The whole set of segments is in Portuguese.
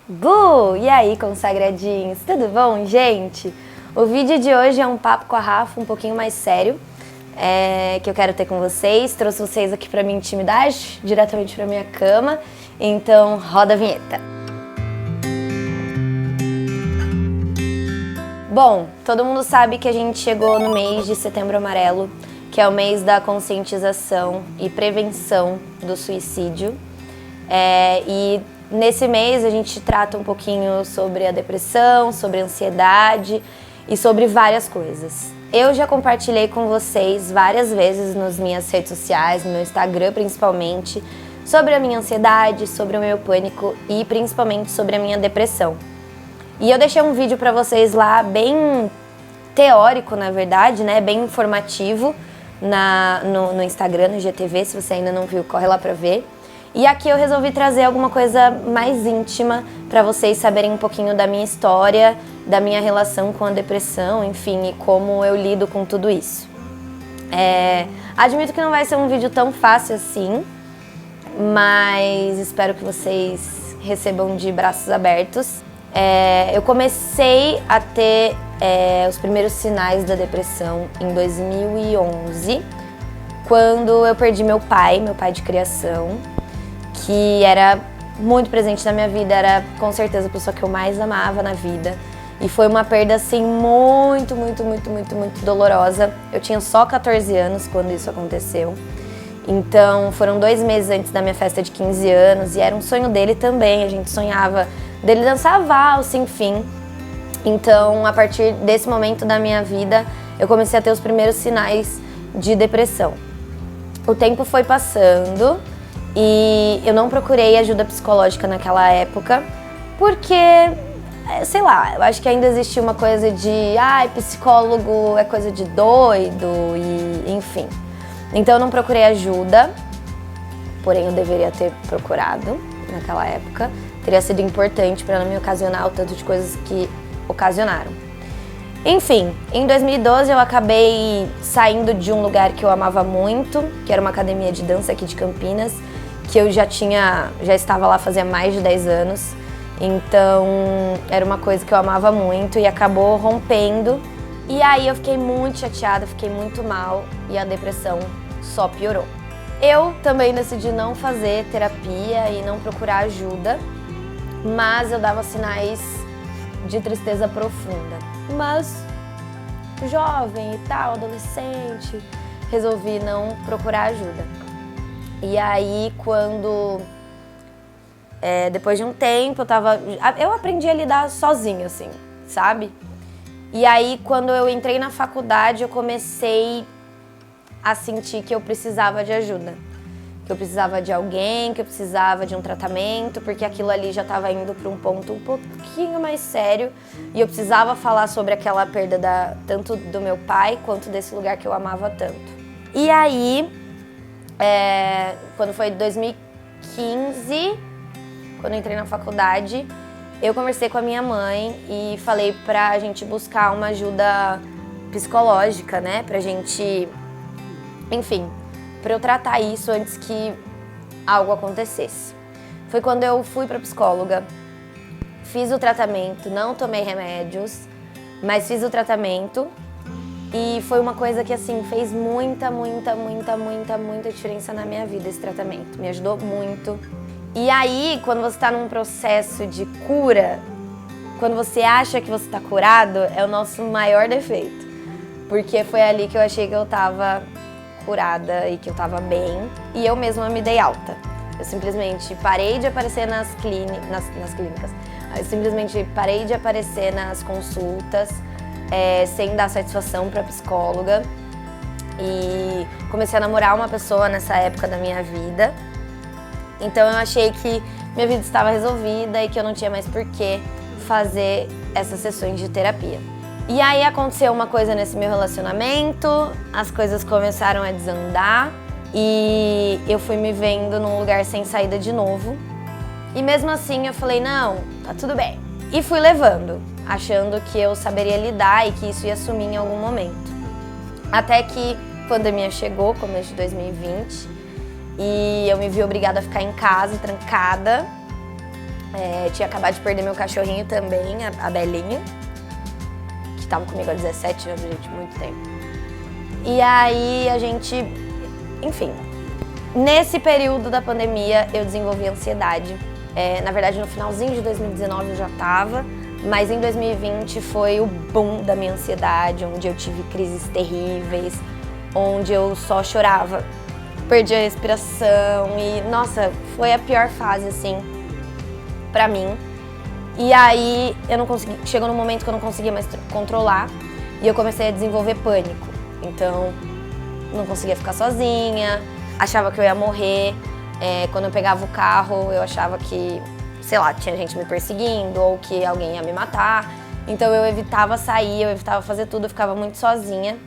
E aí, consagradinhos, tudo bom, gente? O vídeo de hoje é um papo com a Rafa, um pouquinho mais sério, que eu quero ter com vocês. Trouxe vocês aqui pra minha intimidade, diretamente pra minha cama, então roda a vinheta. Bom, todo mundo sabe que a gente chegou no mês de Setembro Amarelo, que é o mês da conscientização e prevenção do suicídio. E nesse mês a gente trata um pouquinho sobre a depressão, sobre a ansiedade e sobre várias coisas. Eu já compartilhei com vocês várias vezes nas minhas redes sociais, no meu Instagram principalmente, sobre a minha ansiedade, sobre o meu pânico e principalmente sobre a minha depressão. E eu deixei um vídeo pra vocês lá bem teórico, na verdade, né? Bem informativo no Instagram, no IGTV. Se você ainda não viu, corre lá pra ver. E aqui eu resolvi trazer alguma coisa mais íntima para vocês saberem um pouquinho da minha história, da minha relação com a depressão, enfim, e como eu lido com tudo isso. Admito que não vai ser um vídeo tão fácil assim, mas espero que vocês recebam de braços abertos. Eu comecei a ter os primeiros sinais da depressão em 2011, quando eu perdi meu pai de criação, que era muito presente na minha vida, era com certeza a pessoa que eu mais amava na vida. E foi uma perda assim muito dolorosa. Eu tinha só 14 anos quando isso aconteceu. Então foram 2 meses antes da minha festa de 15 anos e era um sonho dele também. A gente sonhava dele dançar valsa, enfim. Então a partir desse momento da minha vida eu comecei a ter os primeiros sinais de depressão. O tempo foi passando e eu não procurei ajuda psicológica naquela época, porque, sei lá, eu acho que ainda existia uma coisa de psicólogo é coisa de doido e enfim. Então eu não procurei ajuda, porém eu deveria ter procurado naquela época. Teria sido importante para não me ocasionar o tanto de coisas que ocasionaram. Enfim, em 2012 eu acabei saindo de um lugar que eu amava muito, que era uma academia de dança aqui de Campinas, que eu já estava lá fazia mais de 10 anos, então era uma coisa que eu amava muito e acabou rompendo. E aí eu fiquei muito chateada, fiquei muito mal e a depressão só piorou. Eu também decidi não fazer terapia e não procurar ajuda, mas eu dava sinais de tristeza profunda. Mas jovem e tal, adolescente, resolvi não procurar ajuda. E aí depois de um tempo eu aprendi a lidar sozinha, assim, sabe? E aí quando eu entrei na faculdade eu comecei a sentir que eu precisava de ajuda. Que eu precisava de alguém, que eu precisava de um tratamento, porque aquilo ali já estava indo para um ponto um pouquinho mais sério e eu precisava falar sobre aquela perda tanto do meu pai quanto desse lugar que eu amava tanto. E aí, quando foi 2015, quando eu entrei na faculdade, eu conversei com a minha mãe e falei pra gente buscar uma ajuda psicológica, né, pra gente, enfim, pra eu tratar isso antes que algo acontecesse. Foi quando eu fui pra psicóloga, fiz o tratamento, não tomei remédios, mas fiz o tratamento e foi uma coisa que assim fez muita diferença na minha vida esse tratamento, me ajudou muito. E aí, quando você tá num processo de cura, quando você acha que você tá curado, é o nosso maior defeito, porque foi ali que eu achei que eu tava curada e que eu tava bem, e eu mesma me dei alta. Eu simplesmente parei de aparecer nas clínicas, eu simplesmente parei de aparecer nas consultas, sem dar satisfação pra psicóloga, e comecei a namorar uma pessoa nessa época da minha vida. Então eu achei que minha vida estava resolvida e que eu não tinha mais por que fazer essas sessões de terapia. E aí aconteceu uma coisa nesse meu relacionamento, as coisas começaram a desandar e eu fui me vendo num lugar sem saída de novo. E mesmo assim eu falei, não, tá tudo bem. E fui levando, achando que eu saberia lidar e que isso ia sumir em algum momento. Até que a pandemia chegou, começo de 2020, e eu me vi obrigada a ficar em casa, trancada. Tinha acabado de perder meu cachorrinho também, a Belinha, que estava comigo há 17 anos, gente, muito tempo. E aí a gente, enfim, nesse período da pandemia eu desenvolvi ansiedade. Na verdade, no finalzinho de 2019 eu já estava, mas em 2020 foi o boom da minha ansiedade, onde eu tive crises terríveis, onde eu só chorava, perdi a respiração e, nossa, foi a pior fase, assim, pra mim. E aí chegou num momento que eu não conseguia mais controlar e eu comecei a desenvolver pânico. Então, não conseguia ficar sozinha, achava que eu ia morrer. Quando eu pegava o carro, eu achava que, sei lá, tinha gente me perseguindo ou que alguém ia me matar. Então eu evitava sair, eu evitava fazer tudo, eu ficava muito sozinha.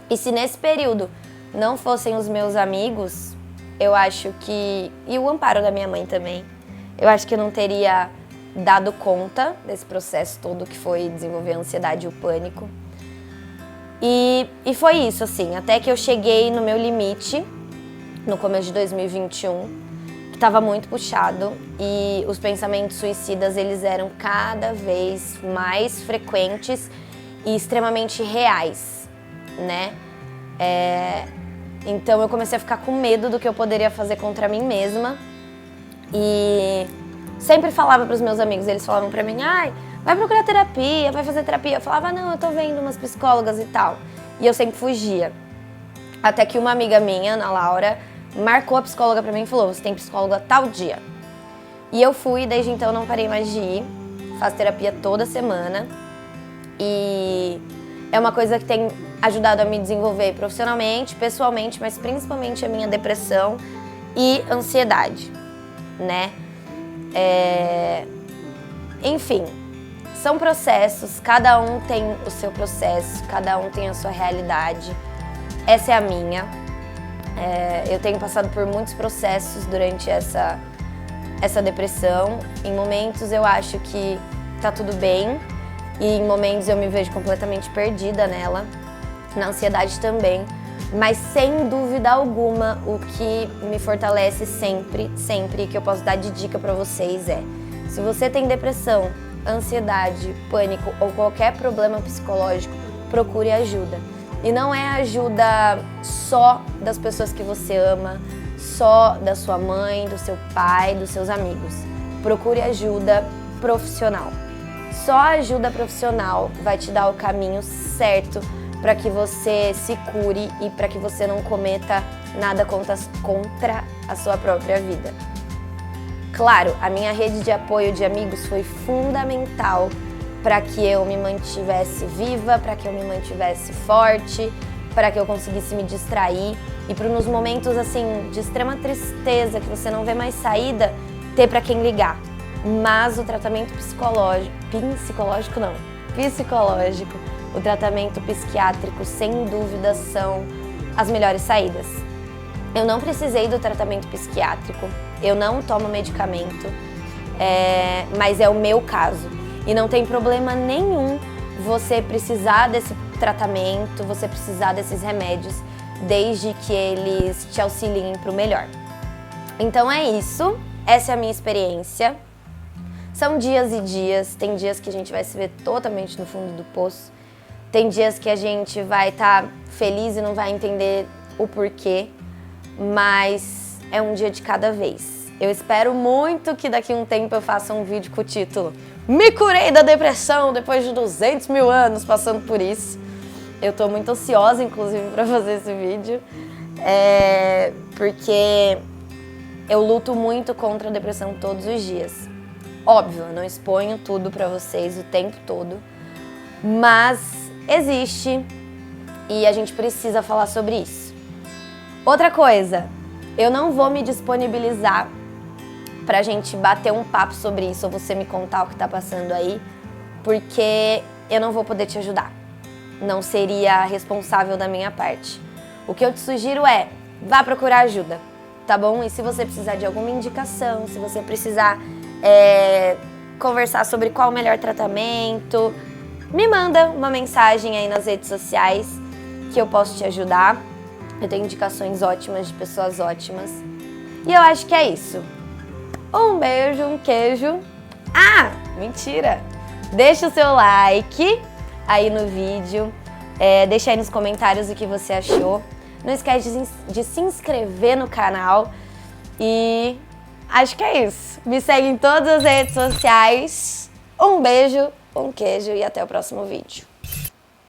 E se nesse período não fossem os meus amigos, eu acho que... E o amparo da minha mãe também. Eu acho que eu não teria dado conta desse processo todo que foi desenvolver a ansiedade e o pânico. E foi isso, assim, até que eu cheguei no meu limite, no começo de 2021, que estava muito puxado e os pensamentos suicidas, eles eram cada vez mais frequentes e extremamente reais, né? Então eu comecei a ficar com medo do que eu poderia fazer contra mim mesma e sempre falava para os meus amigos, eles falavam para mim, ai, vai procurar terapia, vai fazer terapia. Eu falava, não, eu tô vendo umas psicólogas e tal. E eu sempre fugia. Até que uma amiga minha, Ana Laura, marcou a psicóloga pra mim e falou, você tem psicóloga tal dia. E eu fui, e desde então não parei mais de ir. Faço terapia toda semana. E é uma coisa que tem ajudado a me desenvolver profissionalmente, pessoalmente, mas principalmente a minha depressão e ansiedade, né? Enfim, são processos, cada um tem o seu processo, cada um tem a sua realidade. Essa é a minha. Eu tenho passado por muitos processos durante essa depressão. Em momentos eu acho que tá tudo bem e em momentos eu me vejo completamente perdida nela, na ansiedade também. Mas sem dúvida alguma, o que me fortalece sempre, que eu posso dar de dica pra vocês se você tem depressão, ansiedade, pânico ou qualquer problema psicológico, procure ajuda. E não é ajuda só das pessoas que você ama, só da sua mãe, do seu pai, dos seus amigos. Procure ajuda profissional. Só a ajuda profissional vai te dar o caminho certo para que você se cure e para que você não cometa nada contra a sua própria vida. Claro, a minha rede de apoio de amigos foi fundamental para que eu me mantivesse viva, para que eu me mantivesse forte, para que eu conseguisse me distrair e para nos momentos assim de extrema tristeza, que você não vê mais saída, ter para quem ligar. Mas o tratamento psicológico, o tratamento psiquiátrico, sem dúvida, são as melhores saídas. Eu não precisei do tratamento psiquiátrico, eu não tomo medicamento, mas é o meu caso. E não tem problema nenhum você precisar desse tratamento, você precisar desses remédios, desde que eles te auxiliem para o melhor. Então é isso, essa é a minha experiência. São dias e dias, tem dias que a gente vai se ver totalmente no fundo do poço, tem dias que a gente vai estar feliz e não vai entender o porquê, mas é um dia de cada vez. Eu espero muito que daqui a um tempo eu faça um vídeo com o título Me curei da depressão depois de 200 mil anos passando por isso. Eu tô muito ansiosa, inclusive, para fazer esse vídeo, porque eu luto muito contra a depressão todos os dias. Óbvio, eu não exponho tudo pra vocês o tempo todo, mas existe e a gente precisa falar sobre isso. Outra coisa, eu não vou me disponibilizar pra gente bater um papo sobre isso ou você me contar o que tá passando aí, porque eu não vou poder te ajudar. Não seria responsável da minha parte. O que eu te sugiro vá procurar ajuda, tá bom? E se você precisar de alguma indicação, se você precisar conversar sobre qual o melhor tratamento, me manda uma mensagem aí nas redes sociais que eu posso te ajudar. Eu tenho indicações ótimas de pessoas ótimas. E eu acho que é isso. Um beijo, um queijo. Ah, mentira! Deixa o seu like aí no vídeo. Deixa aí nos comentários o que você achou. Não esquece de se inscrever no canal. E acho que é isso. Me segue em todas as redes sociais. Um beijo, um queijo e até o próximo vídeo.